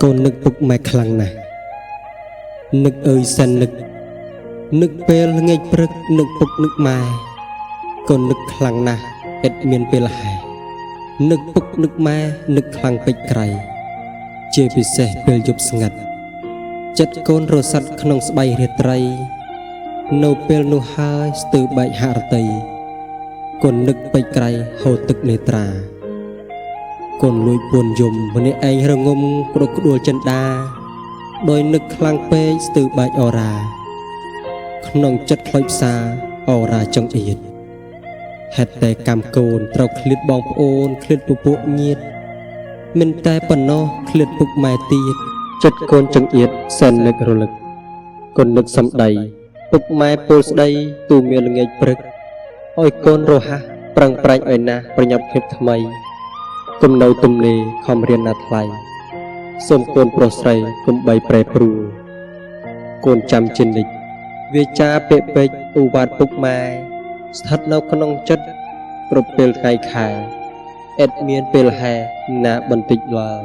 កូននឹកពុកម៉ែខ្លាំងណាស់នឹកអើយសិននឹកពេលល្ងាចព្រឹកនឹកពុកនឹកម៉ែកូននឹកខ្លាំងណាស់ឥតមានពេលហែនឹកពុកនឹកម៉ែនឹកខ្លាំងពេកក្រៃជាពិសេសពេលយប់ស្ងាត់ចិត្តកូនរសាត់ក្នុងស្បៃរាត្រីនៅពេលនោះហើយស្ទើរបែកហរតីកូននឹកពេកក្រៃហូរទឹកនេត្រាកូនលួយពួនយំម្នាក់ឯងរងំក្តុកក្តួលចិនដាដោយនឹកខ្លាំងពេកស្ទើរបែកអរាក្នុងចិត្តខ្លោចផ្សាអរាចង្អៀតហេតុតែកម្មកូនត្រូវឃ្លាតបងប្អូនឃ្លាតពពួកញាតិមិនតែប៉ុណ្ណោះឃ្លាតពុកម៉ែទៀតចិត្តកូនចង្អៀតសែននឹករលឹកកូននឹកសំដីពុកម៉ែពោលស្ដីទូមានល្ងាចព្រឹកឲ្យកូនរហ័សប្រឹងប្រែងឲ្យណាស់ប្រញាប់ភាពថ្មីទំនៅទំនេរខំរៀនណាថ្លៃសូមកូនប្រុសស្រីកុំបីប្រែប្រួលកូនចាំជានិច្ចវាចាពេកពេកឧបាតពុកម៉ែស្ថិតនៅក្នុងចិត្តគ្រប់ពេលថ្ងៃខែឥតមានពេលហែណាបន្តិចឡើយ